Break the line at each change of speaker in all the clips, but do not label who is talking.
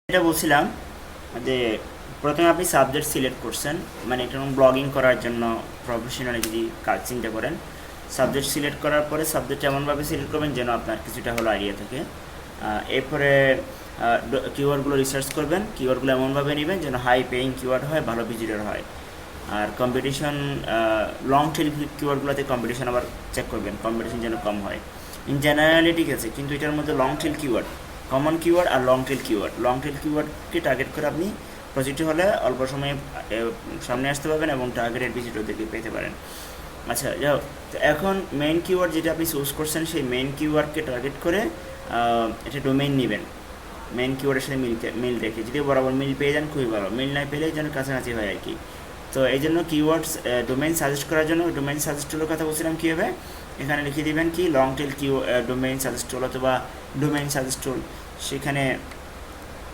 এটা বলছিলাম যে প্রথমে আপনি সাবজেক্ট সিলেক্ট করছেন, মানে এটা ব্লগিং করার জন্য প্রফেশনালি যদি কাজ চিন্তা করেন, সাবজেক্ট সিলেক্ট করার পরে সাবজেক্ট এমনভাবে সিলেক্ট করবেন যেন আপনার কিছুটা হলো আইডিয়া থাকে। এরপরে কিওয়ার্ডগুলো রিসার্চ করবেন, কিওয়ার্ডগুলো এমনভাবে নেবেন যেন হাই পেইং কিওয়ার্ড হয়, ভালো ভিজিটর হয়। আর কম্পিটিশন লং টেল কিওয়ার্ডগুলোতে কম্পিটিশন আবার চেক করবেন, কম্পিটিশন যেন কম হয়। ইন জেনারেলি ঠিক আছে, কিন্তু এটার মধ্যে long tail keyword, common keyword আর লং টেল কিওয়ার্ডকে টার্গেট করে আপনি প্রজেক্টে হলে অল্প সময়ে সামনে আসতে পারবেন এবং টার্গেটেড ভিজিটরদেরকে পেতে পারেন। আচ্ছা যাও, তো এখন মেইন কিওয়ার্ড যেটা আপনি চুজ করছেন সেই মেইন কিওয়ার্ডকে টার্গেট করে এটা ডোমেইন নেবেন। মেইন কিওয়ার্ডের সাথে মিল রেখে, যদি বরাবর মিল পেয়ে যান খুবই ভালো, মিল না পেলে যেন কাছাকাছি হয় আর কি। তো এই জন্য কিওয়ার্ডস ডোমেইন সাজেস্ট করার জন্য ডোমেইন সাজেস্ট টুলের কথা বলছিলাম কীভাবে, এখানে লিখে দিবেন কি লং টেল ডোমেইন সাজেস্ট টুল অথবা ডোমেইন সাজেস্ট টুল। সেখানে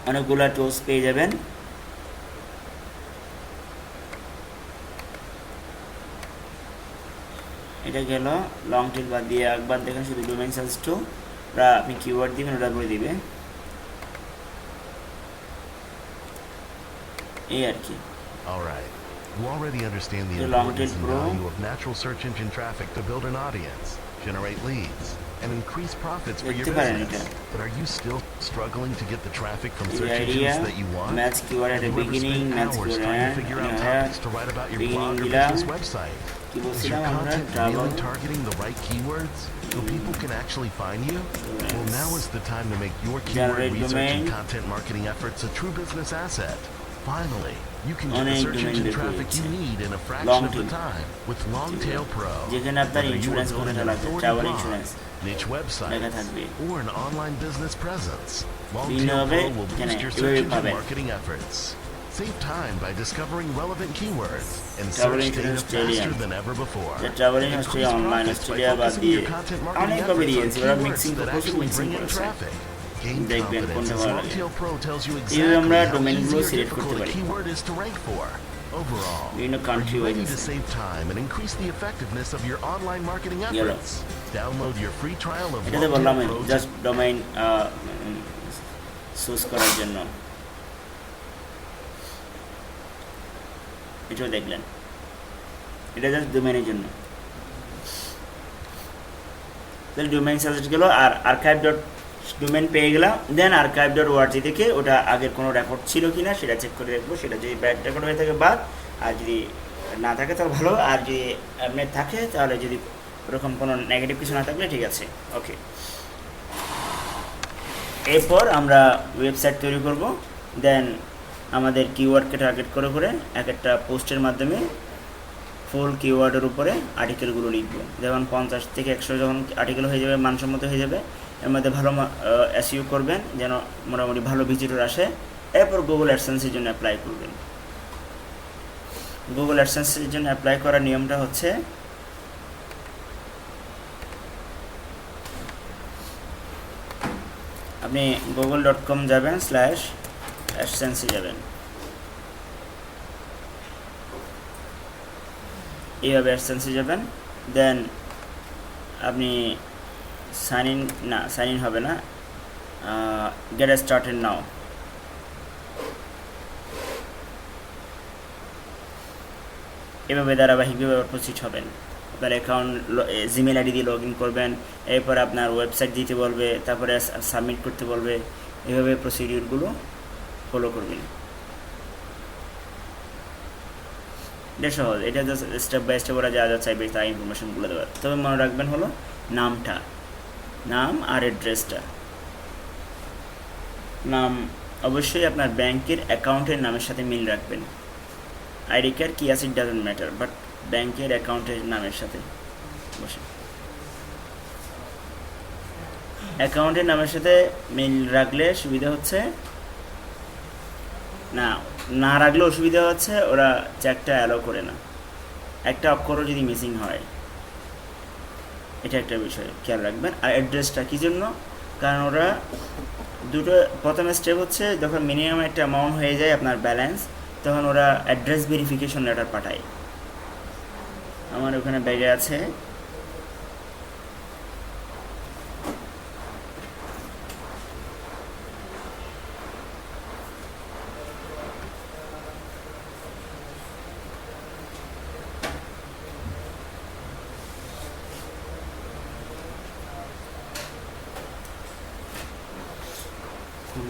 অনেকগুলো টুলস পেয়ে যাবেন। এটা গেল লং টেল বাদ দিয়ে, একবার দেখেন শুধু ডোমেইন সাজেস্ট টুল, ওরা আপনি কিওয়ার্ড দিবেন ওটা বলে দিবে এই আর কি।
All right. You already understand the
The
importance
Longtail
and
Pro.
value of natural search engine traffic to build an audience, generate leads, and increase profits for your
দেখতে পারেন
business.
এটা।
But are you still struggling to get the traffic from
The
search
idea,
engines that you want?
match keyword at the
Have you ever
beginning,
spent
match
hours
keyword
trying to
at
figure out
the
topics to write about your
beginning
blog or
দিলাম।
business website?
কি
Is
বলছিলাম
your
আমরা,
content
travel
really targeting the right keywords so people can actually find you? Well, now is the time to make your keyword
Generate
research and
domain.
content marketing efforts a true business asset. Finally, you can get the
অনেক
search
domain
engine
বের
traffic
হয়েছে।
you need in a
Long
fraction of the
tail।
time with Longtail Pro.
যেখানে আপনার
Whether you are
insurance
building
কোনটা
an
লাগবে,
authority
travel
blog,
insurance
niche
লেখা
websites,
থাকবে।
or an online business presence,
বিভিন্ন
Longtail
হবে
Pro will
এখানে
boost your
এভাবে
search engine
পাবেন।
marketing efforts. Save time by discovering relevant keywords and
Travel
search
insurance
data faster
Australian।
than ever before.
Travelling
Increase
Australia, online
profits by
Australia বাদ
focusing
দিয়ে
your content marketing
অনেকভাবে
efforts on
দিয়েছে, ওরা
keywords
mixing
that
প্রচুর
actually
mixing
bring in
করেছে।
traffic. Gain
দেখবেন
confidence
কোনটা
as
ভালো লাগে।
Longtail Pro tells you
এইভাবে আমরা
exactly how
ডোমেইনগুলো
easy or
select করতে
difficult a
পারি
keyword is to rank for. Overall,
বিভিন্ন
are
country
you
wise
ready to
আছে।
save time and increase the effectiveness of your online marketing
Yellow.
efforts? Download your free trial of
এটাতে বললাম
Longtail Pro
just domain choose করার জন্য, এটাও দেখলেন, এটা just ডোমেইনের জন্য। তাহলে ডোমেইন সাজেস্ট গেল, আর আর্কাইভ ডট ডোমেইন পেয়ে গেলাম। দেন আর্কাইভ ডট ওআরজি থেকে ওটা আগের কোনো রেকর্ড ছিল কি না সেটা চেক করে রাখবো, সেটা যদি ব্যাড রেকর্ড হয়ে থাকে বাদ, আর যদি না থাকে তাহলে ভালো, আর যদি এমনি থাকে তাহলে যদি ওরকম কোনো নেগেটিভ কিছু না থাকলে ঠিক আছে, ওকে। এরপর আমরা ওয়েবসাইট তৈরি করব। দেন আমাদের কিওয়ার্ডকে টার্গেট করে করে এক একটা পোস্টের মাধ্যমে ফুল কিওয়ার্ডের উপরে আর্টিকেলগুলো লিখব। যেমন 50 থেকে 100 যখন আর্টিকেল হয়ে যাবে, মানসম্মত হয়ে যাবে, এর মধ্যে ভালো এসইও করবেন যেন মোটামুটি ভালো ভিজিটর আসে। এরপর গুগল অ্যাডসেন্সের জন্য অ্যাপ্লাই করবেন। গুগল অ্যাডসেন্সের জন্য অ্যাপ্লাই করার নিয়মটা হচ্ছে, আপনি google.com যাবেন, /AdSense যাবেন, এইভাবে অ্যাডসেন্সে যাবেন। দেন আপনি সাইন ইন হবে না, গেট স্টার্টেড নাও। এভাবে ধারাবাহিকভাবে প্রসিড হবেন। আপনার অ্যাকাউন্ট জিমেল আইডি দিয়ে লগ ইন করবেন, এরপর আপনার ওয়েবসাইট দিতে বলবে, তারপরে সাবমিট করতে বলবে, এভাবে প্রসিডিউরগুলো ফলো করবেন। এটা সহজ, এটা জাস্ট স্টেপ বাই স্টেপ ওরা যা যা চাইবে তার ইনফরমেশনগুলো দেওয়ার। তবে মনে রাখবেন হলো নামটা, নাম আর অ্যাড্রেসটা। নাম অবশ্যই আপনার ব্যাংকের অ্যাকাউন্টের নামের সাথে মিল রাখবেন। আইডি কার্ড কি আছে ডাজন্ট ম্যাটার, বাট ব্যাংকের অ্যাকাউন্টের নামের সাথে বসে অ্যাকাউন্টের নামের সাথে মিল রাখলে সুবিধা হচ্ছে, না রাখলে অসুবিধা হচ্ছে, ওরা চেকটা অ্যালাউ করে না, একটা অক্ষরও যদি মিসিং হয়, এটা একটা বিষয় খেয়াল রাখবেন। আর অ্যাড্রেসটা কী জন্য, কারণ ওরা দুটো, প্রথম স্টেপ হচ্ছে যখন মিনিমাম একটা অ্যামাউন্ট হয়ে যায় আপনার ব্যালেন্স, তখন ওরা অ্যাড্রেস ভেরিফিকেশন লেটার পাঠায়। আমার ওখানে ব্যাগে আছে,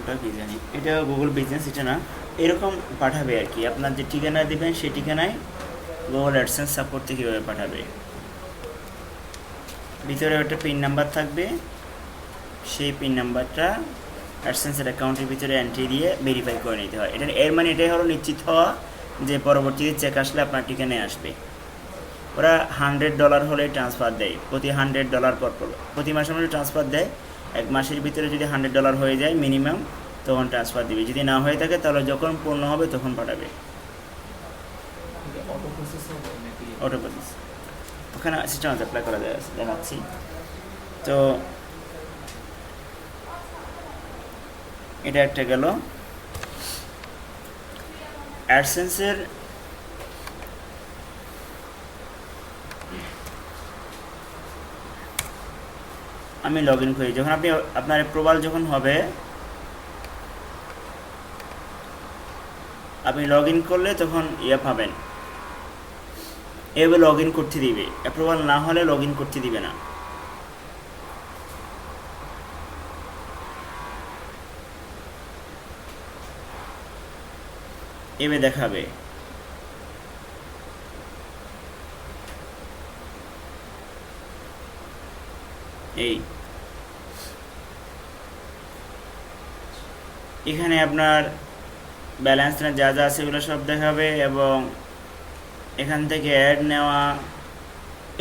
কোডটা কি জানি, এটা গুগল বিজনেস, এটা না, এরকম পাঠাবে আর কি। আপনার যে ঠিকানা দেবেন সেই ঠিকানায় গুগল অ্যাডসেন্স সাপোর্ট থেকে কীভাবে পাঠাবে। ভিতরে একটা পিন নাম্বার থাকবে, সেই পিন নাম্বারটা অ্যাডসেন্সের অ্যাকাউন্টের ভিতরে এন্ট্রি দিয়ে ভেরিফাই করে নিতে হয়। এটা এর মানে এটাই হলো নিশ্চিত হওয়া যে পরবর্তীতে চেক আসলে আপনার ঠিকানায় আসবে। ওরা $100 হলে ট্রান্সফার দেয়, প্রতি $100 পর প্রতি মাসে মাসে ট্রান্সফার দেয়। 1 মাসের ভিতরে যদি $100 হয়ে যায় মিনিমাম, তখন ট্রান্সফার দিবে। যদি না হয়ে থাকে তাহলে যখন পূর্ণ হবে তখন পাঠাবে। অটো প্রসেস ওখানে সিস্টেম অ্যাপ্লাই করা যায়, দেখাচ্ছি। তো এটা একটা গেল অ্যাডসেন্সের। আমি লগ ইন করি, যখন আপনি আপনার অ্যাপ্রুভাল যখন হবে, আপনি লগ ইন করলে তখন পাবেন, এভাবে লগ ইন করতে দিবে। অ্যাপ্রুভাল না হলে লগ ইন করতে দিবে না। এভাবে দেখাবে, এই এখানে আপনার ব্যালেন্স না যা যা আছে এগুলো সব দেখাবে, এবং এখান থেকে অ্যাড নেওয়া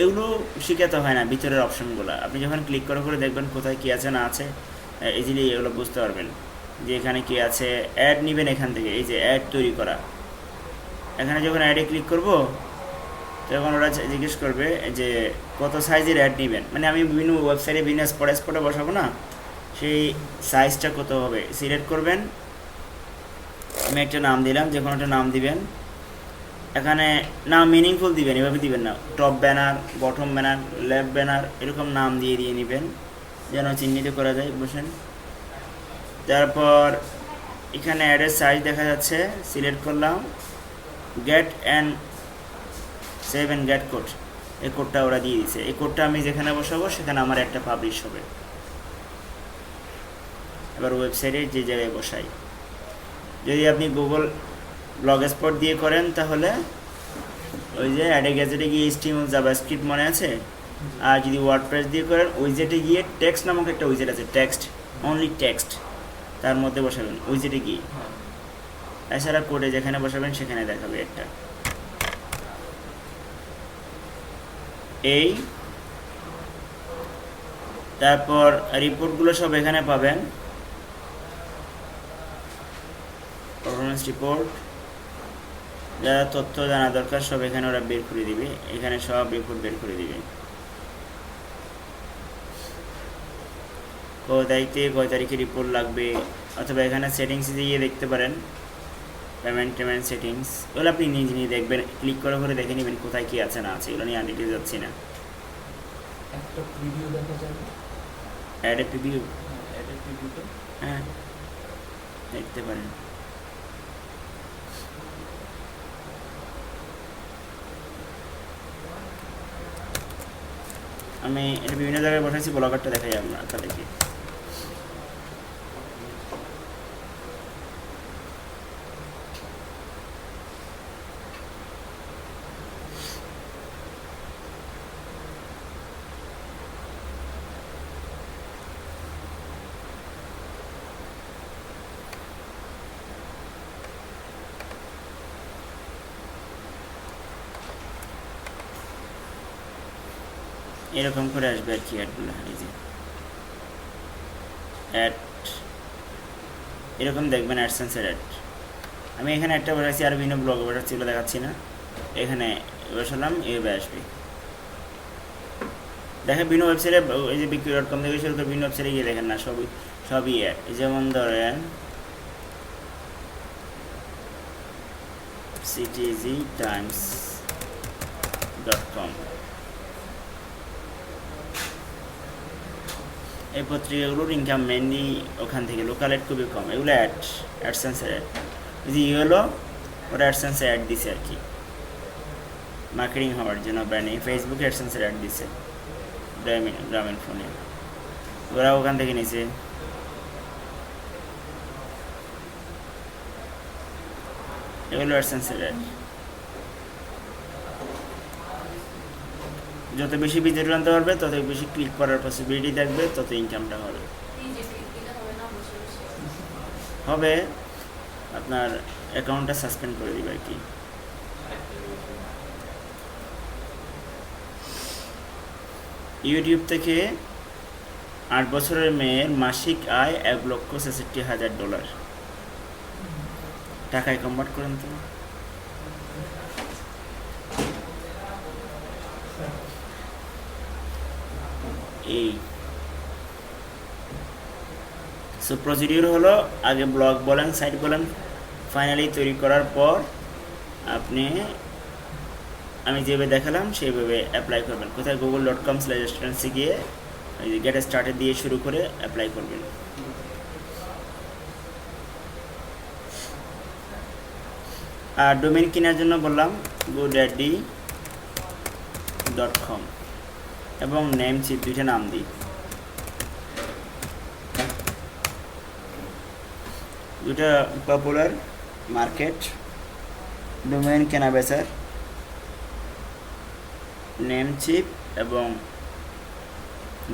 এগুলো শিখাতে হয় না। ভিতরের অপশনগুলো আপনি যখন ক্লিক করে করে দেখবেন কোথায় কী আছে না আছে, ইজিলি এগুলো বুঝতে পারবেন যে এখানে কী আছে। অ্যাড নেবেন এখান থেকে, এই যে অ্যাড তৈরি করা, এখানে যখন অ্যাডে ক্লিক করব তখন ওরা জিজ্ঞেস করবে যে কত সাইজের অ্যাড নেবেন। মানে আমি বিভিন্ন ওয়েবসাইটে বিভিন্ন স্পটে বসাবো না, সেই সাইজটা কত হবে সিলেক্ট করবেন। আমি একটা নাম দিলাম, যে কোনো একটা নাম দিবেন। এখানে নাম মিনিংফুল দিবেন, এভাবে দিবেন না top banner, bottom banner, left banner, এরকম নাম দিয়ে নেবেন যেন চিহ্নিত করা যায়। বসেন, তারপর এখানে অ্যাডের সাইজ দেখা যাচ্ছে, সিলেক্ট করলাম। Get and save and get code, এই কোডটা ওরা দিয়ে দিচ্ছে। এই কোডটা আমি যেখানে বসাবো সেখানে আমার একটা পাবলিশ হবে। এবার ওয়েবসাইটে যে জায়গায় বসাই, যদি আপনি গুগল ব্লগ স্পট দিয়ে করেন তাহলে ওই যে অ্যাডে গ্যাজেটে গিয়ে HTML জাভাস্ক্রিপ্ট মনে আছে, আর যদি ওয়ার্ডপ্রেস দিয়ে করেন উইজেটে গিয়ে টেক্সট নামক একটা উইজেট আছে, টেক্সট অনলি টেক্সট, তার মধ্যে বসাবেন উইজেটে গিয়ে। এছাড়া কোডে যেখানে বসাবেন সেখানে দেখাবে একটা। এই তারপর রিপোর্টগুলো সব এখানে পাবেন, পারফরমেন্স রিপোর্ট, যা তথ্য জানা দরকার সব এখানে ওরা বের করে দিবে। এখানে সব রিপোর্ট বের করে দিবে, কয় তারিখে কয় তারিখে রিপোর্ট লাগবে। অথবা এখানে সেটিংসে গিয়ে দেখতে পারেন, পেমেন্ট সেটিংস, এগুলো আপনি নিজে নিয়ে দেখবেন, ক্লিক করে করে দেখে নেবেন কোথায় কী আছে না আছে। এগুলো নিয়ে আনডিটে যাচ্ছি না।
একটা প্রিভিউ দেখা যাবে,
অ্যাড এ প্রিভিউ,
অ্যাডের প্রিভিউতে
হ্যাঁ দেখতে পারেন। আমি এটা বিভিন্ন জায়গায় বসাইছি, ব্লগারটা দেখাই আপনাদেরকে। এরকম করে আসবে আর কি অ্যাডগুলো, এই যে অ্যাড এরকম দেখবেন অ্যাডসেন্সের অ্যাড। আমি এখানে একটা বসাচ্ছি, আর বিভিন্ন ব্লগে বসাচ্ছি, এগুলো দেখাচ্ছি না। এখানে বসালাম, এভাবে আসবে। দেখেন বিভিন্ন ওয়েবসাইটে, এই যে বিক্রি.com থেকে শুরু করে বিভিন্ন ওয়েবসাইটে গিয়ে দেখেন না, সবই অ্যাড। যেমন ধরেন ctgtimes.com, এই পত্রিকাগুলোর ইনকাম মেনলি ওখান থেকে, লোকাল অ্যাড খুবই কম। এগুলো অ্যাডসেন্সের অ্যাড। যদি হলো ওরা অ্যাডসেন্সের অ্যাড দিছে আর কি, মার্কেটিং হওয়ার জন্য ব্র্যান্ডিং। ফেসবুকে অ্যাডসেন্সের অ্যাড দিছে গ্রামীণ ফোনে, ওরা ওখান থেকে নিছে। এগুলো অ্যাডসেন্সের অ্যাড। যত বেশি ভিজিটর আনতে পারবে তত বেশি ক্লিক করার পসিবিলিটি থাকবে, তত ইনকামটা হবে। হবে আপনার অ্যাকাউন্টটা সাসপেন্ড করে দিবে আর কি। ইউটিউব থেকে 8 বছরের মেয়ের মাসিক আয় $1,66,000। টাকায় কনভার্ট করেন তো। এই সো প্রসিডিউর হলো, আগে ব্লগ বলেন, সাইট বলেন, ফাইনালি তৈরি করার পর আপনি আমি যেভাবে দেখালাম সেইভাবে অ্যাপ্লাই করবেন। কোথায় google.com/students গিয়ে ওই যে গেট স্টার্টেড দিয়ে শুরু করে অ্যাপ্লাই করবেন। আর ডোমেইন কেনার জন্য বললাম godaddy.com এবং নেম চিপ দুইটা নাম দিই। দুটা পপুলার মার্কেট ডোমেইন কেনা বেচার, নেম চিপ এবং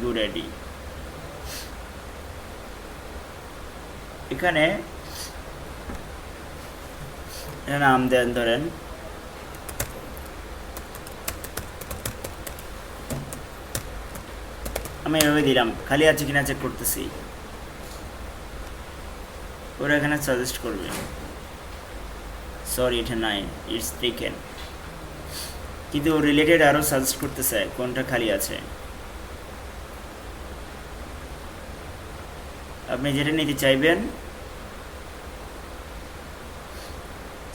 GoDaddy। এখানে নাম দেন, ধরেন আমি এভাবে দিলাম, খালি আছে কিনা চেক করতেছি। ওরা এখানে সাজেস্ট করবে, সরি এটা নাই, ইটস টেকেন, কিন্তু রিলেটেড আরও সাজেস্ট করতে চায় কোনটা খালি আছে। আপনি যেটা নিতে চাইবেন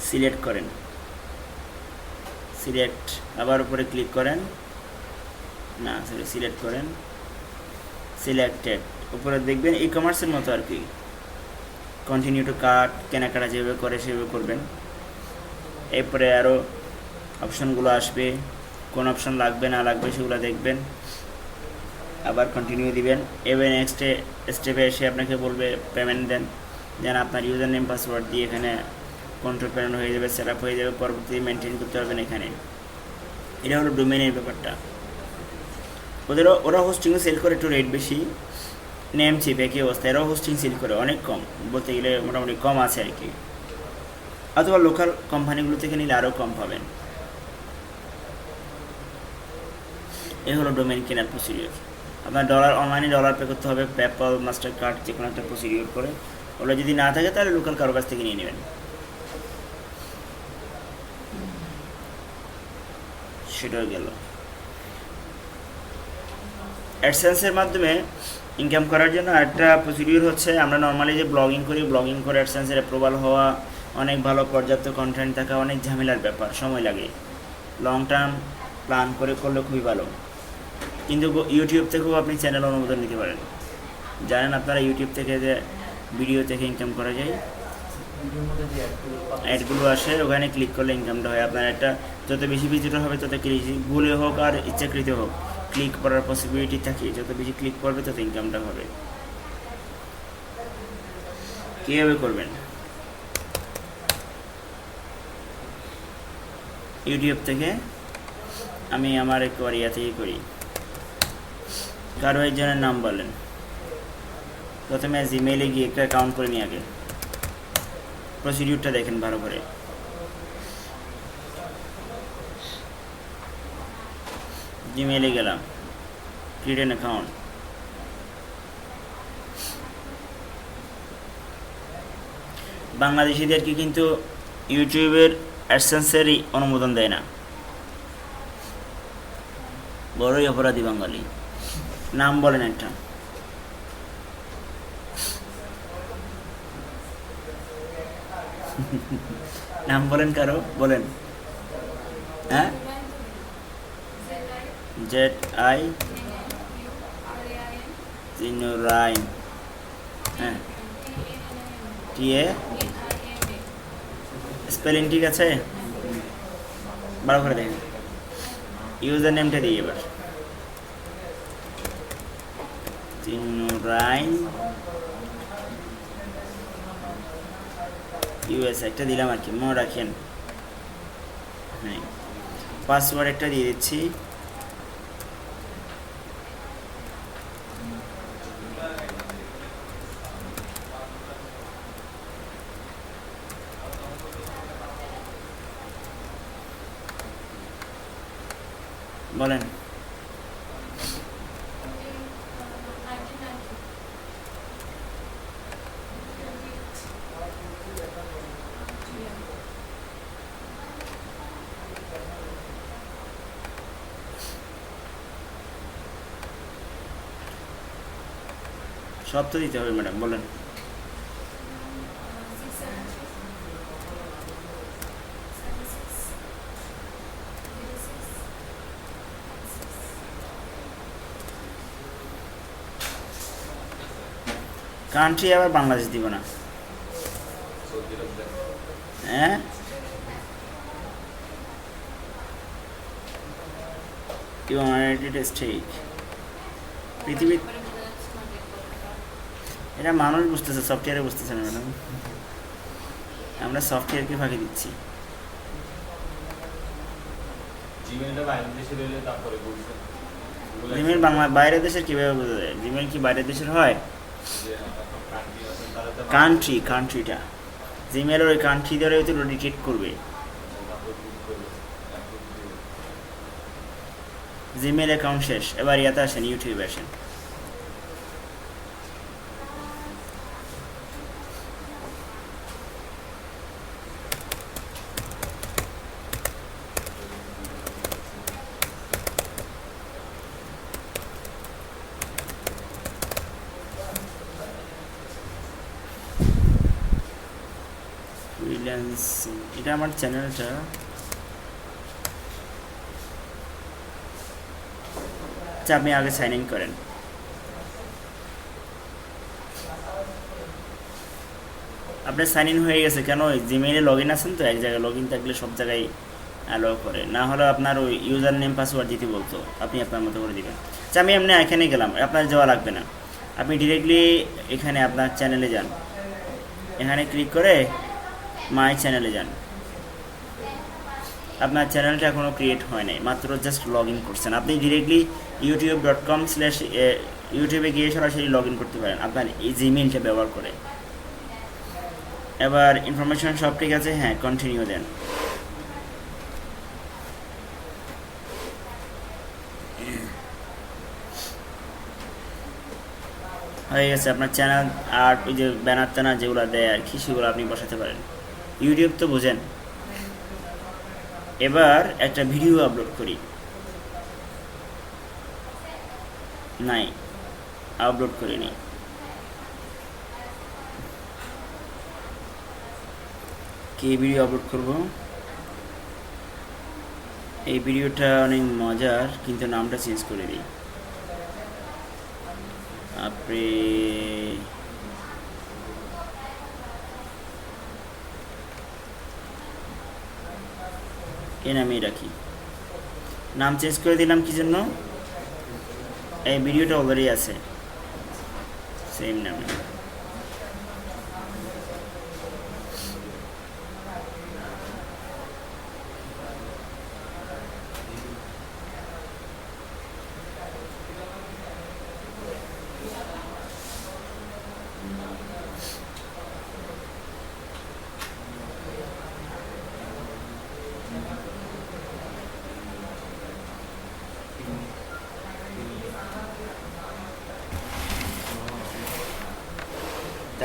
সিলেক্ট করেন, সিলেক্ট আবার উপরে ক্লিক করেন, না সরি সিলেক্ট করেন, সিলেক্টেড উপরে দেখবেন ই কমার্সের মতো আর কি, কন্টিনিউ টু কার্ট, কেনাকাটা যেভাবে করে সেভাবে করবেন। এরপরে আরও অপশনগুলো আসবে, কোন অপশন লাগবে না লাগবে সেগুলো দেখবেন, আবার কন্টিনিউ দিবেন। এবার নেক্সট স্টেপে এসে আপনাকে বলবে পেমেন্ট দেন, দেন আপনার ইউজার নেম পাসওয়ার্ড দিয়ে এখানে কন্ট্রোল প্যানেল হয়ে যাবে, সেট আপ হয়ে যাবে, পরবর্তী মেনটেন করতে পারবেন এখানে। এটা হলো ডোমেনের ব্যাপারটা। ওরা হোস্টিংও সেল করে একটু রেট বেশি, নেম চিপ একই অবস্থা, এরাও হোস্টিং সেল করে অনেক কম, বলতে গেলে মোটামুটি কম আছে আর কি, অথবা লোকাল কোম্পানিগুলো থেকে নিলে আরও কম পাবেন। এই হলো ডোমেইন কেনার প্রসিডিওর। আপনার অনলাইনে ডলার পে করতে হবে, পেপ্যাল, মাস্টার কার্ড, যে কোনো একটা প্রসিডিওর করে। ওগুলো যদি না থাকে তাহলে লোকাল কারো কাছ থেকে নিয়ে নেবেন। সেটাও গেল। অ্যাডসেন্সের মাধ্যমে ইনকাম করার জন্য একটা প্রসিডিওর হচ্ছে, আমরা নর্মালি যে ব্লগিং করি, ব্লগিং করে অ্যাডসেন্সের অ্যাপ্রুভাল হওয়া, অনেক ভালো পর্যাপ্ত কন্টেন্ট থাকা অনেক ঝামেলার ব্যাপার, সময় লাগে। লং টার্ম প্ল্যান করে করলে খুবই ভালো। কিন্তু ইউটিউব থেকেও আপনি চ্যানেল অনুমোদন নিতে পারেন। জানেন আপনারা ইউটিউব থেকে যে ভিডিও থেকে ইনকাম করা যায়,
ভিডিওর মধ্যে যে
অ্যাডগুলো আসে ওখানে ক্লিক করলে ইনকামটা হয়। আপনার একটা যত বেশি ভিজিটর হবে তত ভুলে হোক আর ইচ্ছাকৃত হোক ক্লিক করার পসিবিলিটি থাকে, যত বেশি ক্লিক করবে তত ইনকামটা হবে। কীভাবে করবেন? ইউটিউব থেকে আমি আমার একবার থেকেই করি। কারো একজনের নাম বলেন, প্রথমে জিমেইলে গিয়ে একটা অ্যাকাউন্ট করে নিয়ে আগে প্রসিডিউরটা দেখেন ভালো করে। জিমেইলে গেলাম, ক্রিয়েট অ্যান অ্যাকাউন্ট, বাংলাদেশিদেরকে কিন্তু ইউটিউবের অ্যাডসেন্সেরই অনুমোদন দেয় না, বড়ই অপরাধী বাঙালি। নাম বলেন একটা, নাম বলেন কারো, বলেন। হ্যাঁ, ZI জিনুরাইন, হ্যাঁ TA স্পেলিং ঠিক আছে? ভালো করে দেখেন। ইউজার নেমটা দিই এবার, জিনুরাইন ইউএস একটা দিলাম আর কি, মনে রাখেন। হ্যাঁ, পাসওয়ার্ড একটা দিয়ে দিচ্ছি। বলেন। সব তো দিতে হবে ম্যাডাম, বলেন। কান্ট্রি আবার বাংলাদেশ দিব না, হ্যাঁ। ইউনাইটেড স্টেট, পৃথিবী, এটা মানুষ বুঝতেছে, সফটওয়্যারে বুঝতেছে না ম্যাডাম, আমরা সফটওয়্যারকে ফাঁকি দিচ্ছি। জিমেল বাংলা বাইরের দেশের কীভাবে বোঝা যায়? জিমেল কি বাইরের দেশের হয়? কান্ট্রিটা জিমেলের ওই কান্ট্রি ধরে তো ডিটেক্ট করবে। জিমেল অ্যাকাউন্ট শেষ, এবার ইয়াতে আসেন, ইউটিউবে আসেন। ফ্রিল্যান্সিং, এটা আমার চ্যানেলটা। আচ্ছা, আপনি আগে সাইন ইন করেন। আপনার সাইন ইন হয়ে গেছে কেন? জিমেইলে লগ ইন আছেন তো, এক জায়গায় লগ ইন থাকলে সব জায়গায় অ্যালাউ করে, না হলে আপনার ওই ইউজার নেম পাসওয়ার্ড দিতে বলতো, আপনি আপনার মতো করে দিবেন। আচ্ছা, আমি এমনি এখানে গেলাম, আপনার যাওয়া লাগবে না, আপনি ডিরেক্টলি এখানে আপনার চ্যানেলে যান, এখানে ক্লিক করে মাই চ্যানেলে যান। আপনার চ্যানেলটা এখনও ক্রিয়েট হয় নাই, মাত্র জাস্ট লগ ইন করছেন। আপনি ডিরেক্টলি youtube.com/ ইউটিউবে গিয়ে সরাসরি লগ ইন করতে পারেন আপনার এই জিমেইলটা ব্যবহার করে। এবার ইনফরমেশন সব ঠিক আছে, হ্যাঁ, কন্টিনিউ দেন। হয়ে গেছে আপনার চ্যানেল, আর ওই যে ব্যানার ট্যানার যেগুলো দেয় আর কি, সেগুলো আপনি বসাতে পারেন। ইউটিউব তো বোঝেন। এবার একটা ভিডিও আপলোড করি, নাই আপলোড করিনি। কি ভিডিও আপলোড করব? এই ভিডিওটা অনেক মজার, কিন্তু নামটা চেঞ্জ করে দিই। আপনি এই নামেই রাখি, নাম চেঞ্জ করে দিলাম। কি জন্য? এই ভিডিওটা অলরেডি আছে সেম নামে।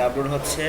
আপলোড হচ্ছে।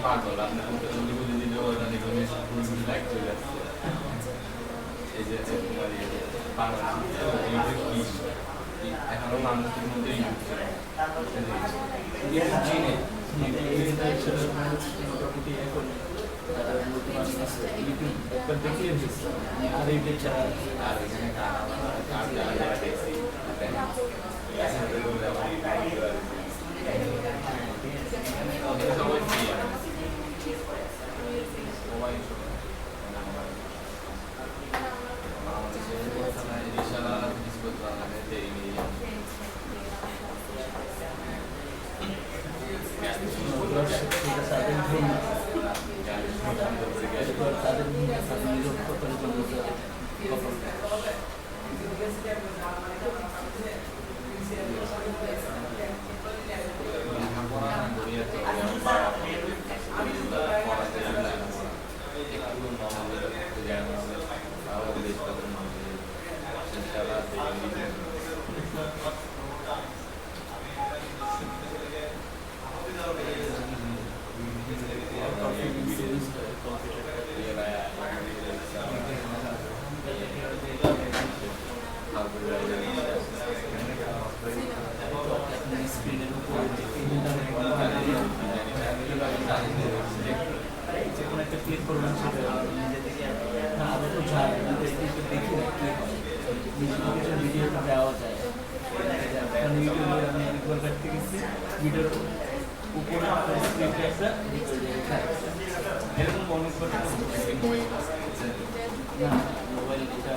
পাগল আপনার জলদি বলে দিলেও ওরা দেখবেন লাইক চলে আসছে এই যে তোমার বাংলাদেশ এখনো মানুষের মধ্যে
মোটামুটি এখন নতুন আসতেছে ইউটিউব একবার দেখিয়ে দিচ্ছে আর ইউটিউব ছাড়া
আর এখানে গান গান যারা যারা দেখছি সবাই ফ্রি সবাই ইনশাআল্লাহ বিস্কুট বানাবে দেরি
তাদের জন্য তাদের নিরক্ষতার জন্য স্ক্রিনের উপর যে কোনো একটা ক্লিক করবেন সেটা না আবার তো যায় কিন্তু দেখি না কি হয় কিছু ভিডিওটা দেওয়া যায় কারণ ইউটিউবে আমি একবার দেখতে গেছি ভিডিওর উপরে স্ক্রিনটা একটা এরকম মনে করতে না মোবাইল এটা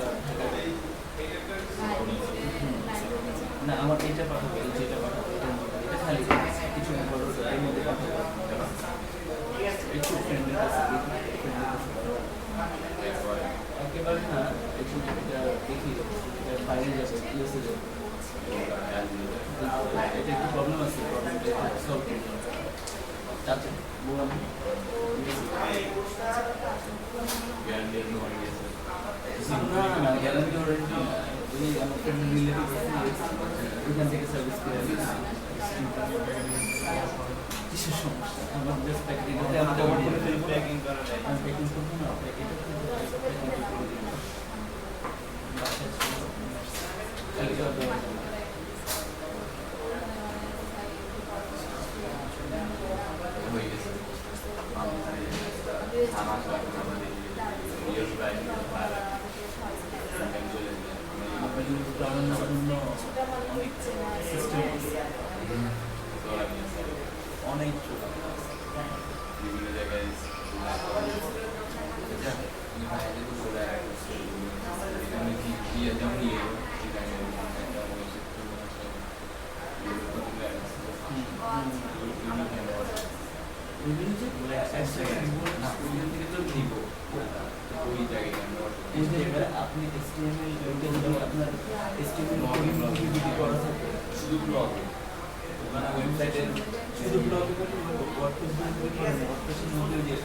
না আমার এটা পাঠাবো এই যেটা পাঠাবো এটা খালি কিছু এর মধ্যে পাঠাবো একটু ফ্রেন্ডের কাছে একেবারে না একটু এটা দেখি এটা বাইরে যাবে ইউএসএ যাবে এটা একটু প্রবলেম আছে প্রবলেমটা সলভ করতে আচ্ছা বললাম না না গ্যারান্টি ওয়ারেন্টি এই আমার ফ্রেন্ড রিলেটিভ ওইখান থেকে সার্ভিস করে কিসের সমস্যা আমার জাস্ট প্যাকিং প্যাকিং করা যায় আমি প্যাকিং করবো না এটা
হয়ে গেছে আমার
জন্য অনেক সিস্টেম অনেক
বিভিন্ন জায়গায় যেমন
আপনি আপনার করা থাকে শুধু ব্লগ মানে ওয়েবসাইটে শুধু ব্লগে ওয়ার্ডপ্রেসের মধ্যে যে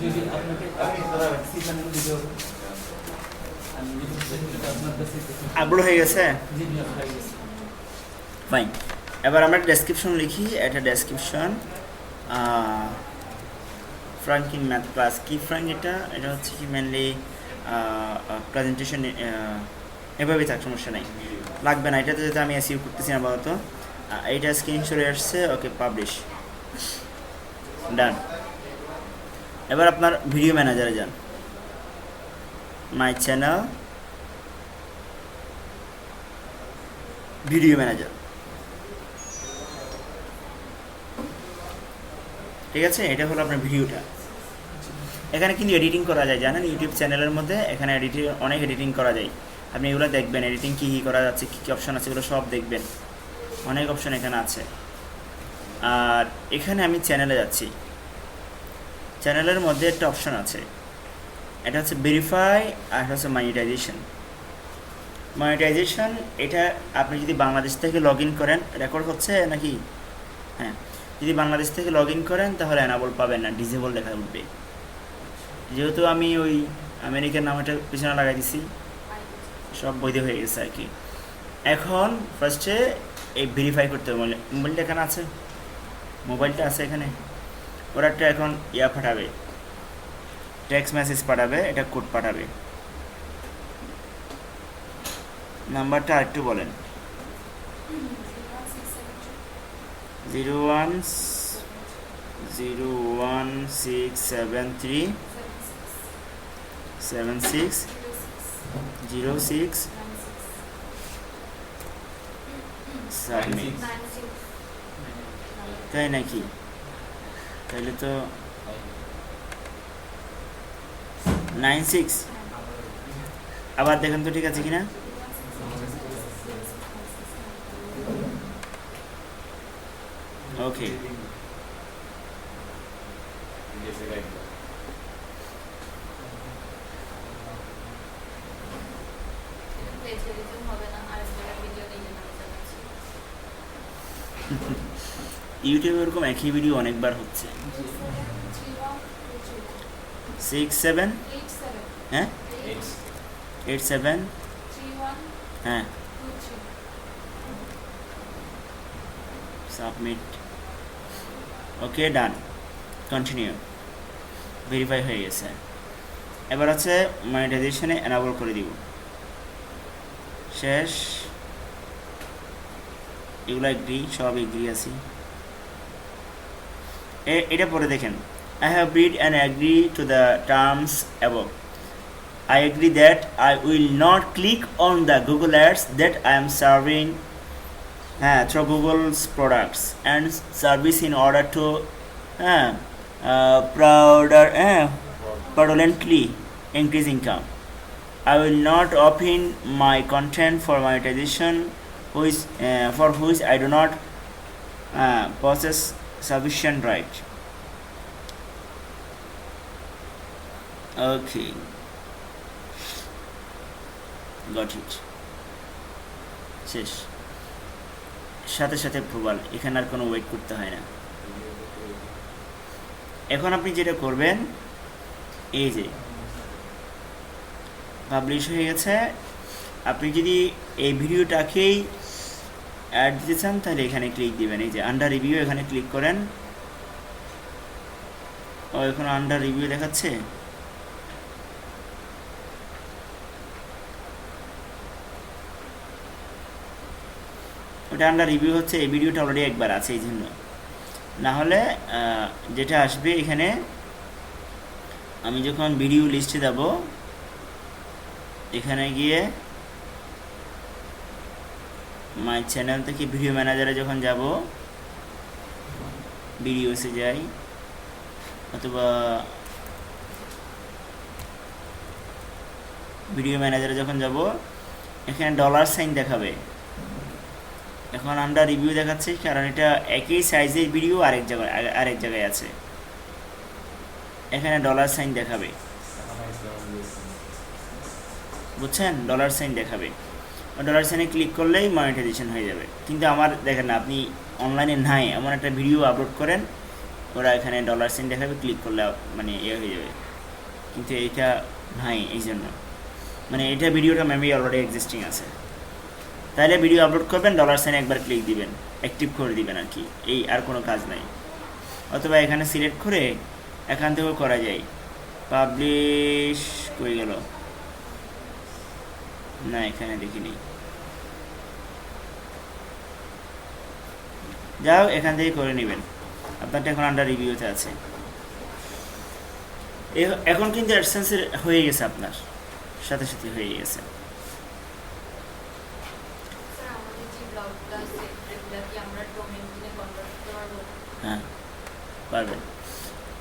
যদি আপনাকে ভিডিও আপনার কাছে
আপলোড হয়ে গেছে
জি হয়ে গেছে
ফাইন। এবার আমরা ডেসক্রিপশন লিখি, এটা ডেসক্রিপশন ফ্রাঙ্কিং ম্যাথ ক্লাস কি ফ্রাঙ্ক এটা হচ্ছে কি মেনলি প্রেজেন্টেশন এভাবেই থাক, সমস্যা নেই, লাগবে না এটাতে, যেহেতু আমি এসইউ করতেছি না বলতো। এইটা স্ক্রিন চলে আসছে, ওকে পাবলিশ, ডান। এবার আপনার ভিডিও ম্যানেজারে যান, মাই চ্যানেল, ভিডিও ম্যানেজার, ঠিক আছে। এটা হলো আপনার ভিডিওটা। এখানে কিন্তু এডিটিং করা যায়, জানেন ইউটিউব চ্যানেলের মধ্যে এখানে অনেক এডিটিং করা যায়। আপনি এগুলো দেখবেন, এডিটিং কী কী করা যাচ্ছে, কী কী অপশান আছে, এগুলো সব দেখবেন, অনেক অপশান এখানে আছে। আর এখানে আমি চ্যানেলে যাচ্ছি, চ্যানেলের মধ্যে একটা অপশান আছে, এটা হচ্ছে ভেরিফাই, আর এটা হচ্ছে মনিটাইজেশন। মনিটাইজেশন এটা আপনি যদি বাংলাদেশ থেকে লগ ইন করেন, রেকর্ড হচ্ছে নাকি, হ্যাঁ, যদি বাংলাদেশ থেকে লগ ইন করেন তাহলে অ্যানাবল পাবেন না, ডিজেবল লেখা উঠবে। যেহেতু আমি ওই আমেরিকার নামটা পিছনে লাগাই দিছি, সব বৈধ হয়ে গেছে আর কি। এখন ফার্স্টে এই ভেরিফাই করতে হবে। মোবাইলটা এখানে আছে, মোবাইলটা আছে এখানে। ওরা একটা এখন ইয়া পাঠাবে, টেক্সট মেসেজ পাঠাবে, এটা কোড পাঠাবে। নাম্বারটা আরেকটু বলেন। 0106737606 সাবমিট। তাই নাকি? তাহলে তো 96 আবার দেখেন তো ঠিক আছে কিনা। ওকে, ইউটিউবে এরকম একই ভিডিও অনেকবার হচ্ছে। 67 হ্যাঁ 87 হ্যাঁ সাবমিট। ওকে, ডান, কন্টিনিউ। ভেরিফাই হয়ে গেছে। এবার আছে মনিটাইজেশনে এনাবল করে দিব। শেষ। এগুলো এগ্রি, সব এগ্রি আছি। এটা পরে দেখেন, I have read and agree to the terms above. I agree that I will not click on the Google ads that I am serving through Google's products and service in order to fraudulently increase income. I will not open my content for monetization for which I do not possess sufficient right. Okay, got it. শেষ। সাথে সাথে প্রবাল, এখানে আর কোনো wait করতে হয় না। এখন আপনি যেটা করবেন, এই যে পাবলিশ হয়ে গেছে। আপনি যদি এই ভিডিওটাকেই অ্যাড দিতে চান তাহলে এখানে ক্লিক দিবেন। এই যে আন্ডার রিভিউ, এখানে ক্লিক করেন। ও এখন আন্ডার রিভিউ দেখাচ্ছে। ওটা আন্ডার রিভিউ হচ্ছে, এই ভিডিওটা অলরেডি একবার আছে এই জন্য। না হলে যেটা আসবে এখানে, আমি যখন ভিডিও লিস্টে যাব, এখানে গিয়ে মাই চ্যানেল থেকে ভিডিও ম্যানেজারে যখন যাব, ভিডিওসে যাই অথবা ভিডিও ম্যানেজারে যখন যাব, এখানে ডলার সাইন দেখাবে। এখন আমরা রিভিউ দেখাচ্ছি কারণ এটা একই সাইজের ভিডিও আরেক জায়গায় আছে। এখানে ডলার সাইন দেখাবে, বুঝছেন? ডলার সাইন দেখাবে। ডলার সাইনে ক্লিক করলেই মনিটাইজেশন হয়ে যাবে। কিন্তু আমার দেখেন না, আপনি অনলাইনে নাই, এমন একটা ভিডিও আপলোড করেন, ওরা এখানে ডলার সাইন দেখাবে, ক্লিক করলে মানে হয়ে যাবে। কিন্তু এইটা নাই, এই জন্য মানে এটা ভিডিওটা মেবি অলরেডি এক্সিস্টিং আছে। তাহলে ভিডিও আপলোড করবেন, ডলার সাইন একবার ক্লিক দিবেন, অ্যাক্টিভ করে দিবেন আর কি, এই আর কোনো কাজ নাই। অথবা এখানে সিলেক্ট করে এখান থেকেও করা যায়। পাবলিশ করে গেল না, এখানে দেখিনি। যাও, এখান থেকে করে নেবেন। আপনারটা এখন আন্ডার রিভিউতে আছে। এখন কিন্তু অ্যাডসেন্সের হয়ে গেছে, আপনার সাথে সাথে হয়ে গেছে। হ্যাঁ, পারবেন।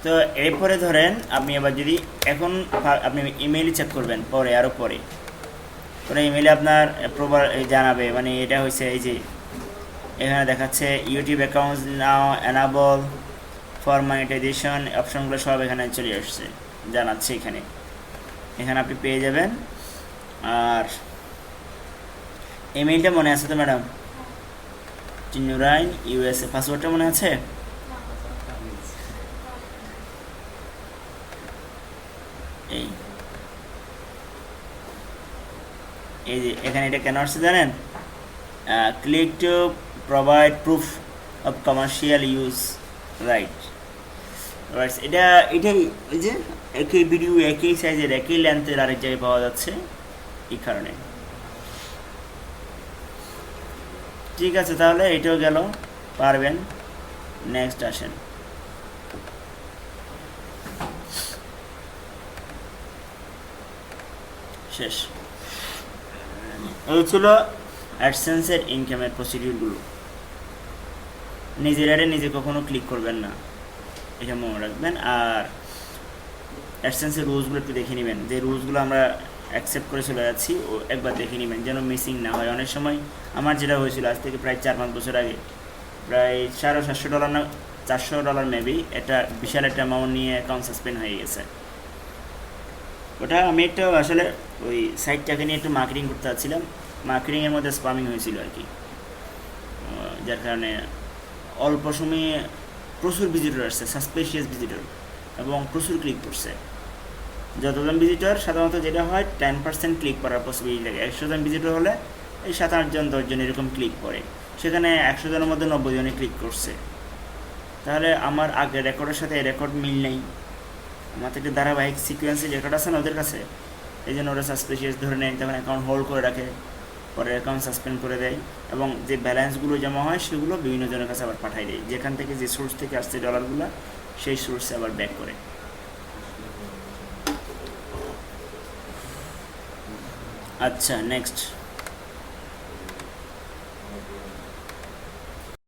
তো এরপরে ধরেন আপনি আবার যদি এখন আপনি ইমেইলে চেক করবেন, পরে আরও পরে ইমেইলে আপনার প্রপার জানাবে, মানে এটা হয়েছে এই যে এখানে দেখাচ্ছে YouTube account now enable for monetization, অপশনগুলো সব এখানে চলে আসছে, জানাচ্ছে এখানে আপনি পেয়ে যাবেন। আর ইমেইলটা মনে আছে তো ম্যাডাম? চিন্নুরাইন USA, পাসওয়ার্ডটা মনে আছে? এই যে এখানে এটা কেন আসছে জানেন? Click to provide proof of commercial use right. এটাই ওই যে একই ভিডিও একই সাইজের একই লেন্থের আরেক জায়গায় পাওয়া যাচ্ছে এই কারণে। ঠিক আছে, তাহলে এটাও গেল, পারবেন। নেক্সট আসেন। শেষ। এই ছিল অ্যাডসেন্সের ইনকামের প্রসিডিউরগুলো। নিজের অ্যাডে নিজে কখনো ক্লিক করবেন না, এটা মনে রাখবেন। আর অ্যাডসেন্সের রুলসগুলো একটু দেখে নেবেন, যে রুলসগুলো আমরা অ্যাকসেপ্ট করে চলে যাচ্ছি ও একবার দেখে নেবেন যেন মিসিং না হয়। অনেক সময় আমার যেটা হয়েছিল আজ থেকে প্রায় 4-5 বছর আগে, প্রায় $750 না $400 মেবি, এটা বিশাল একটা অ্যামাউন্ট নিয়ে অ্যাকাউন্ট সাসপেন্ড হয়ে গেছে। ওটা আমি একটা আসলে ওই সাইটটাকে নিয়ে একটু মার্কেটিং করতে চাচ্ছিলাম, মার্কেটিংয়ের মধ্যে স্পামিং হয়েছিল আর কি, যার কারণে অল্প সময়ে প্রচুর ভিজিটর আসছে, সাসপেশিয়াস ভিজিটর, এবং প্রচুর ক্লিক করছে। যতজন ভিজিটর সাধারণত যেটা হয় 10% ক্লিক করার পসিবিলিটি থাকে। 100 জন ভিজিটর হলে এই 7-8 জন 10 জন এরকম ক্লিক করে, সেখানে 100 জনের মধ্যে 90 জনই ক্লিক করছে। তাহলে আমার আগের রেকর্ডের সাথে রেকর্ড মিল নেই, আমার থেকে ধারাবাহিক সিকোয়েন্সের রেকর্ড আছে না ওদের কাছে, এই জন্য ওরা সাসপেশিয়াস ধরে নেয়, তখন অ্যাকাউন্ট হোল্ড করে রাখে, পরে অ্যাকাউন্ট সাসপেন্ড করে দেয়, এবং যে ব্যালেন্সগুলো জমা হয় সেগুলো বিভিন্ন জনের কাছে আবার পাঠিয়ে দেয়, যেখান থেকে যে সোর্স থেকে আসছে ডলারগুলো সেই সোর্সে আবার ব্যাক করে। আচ্ছা, নেক্সট।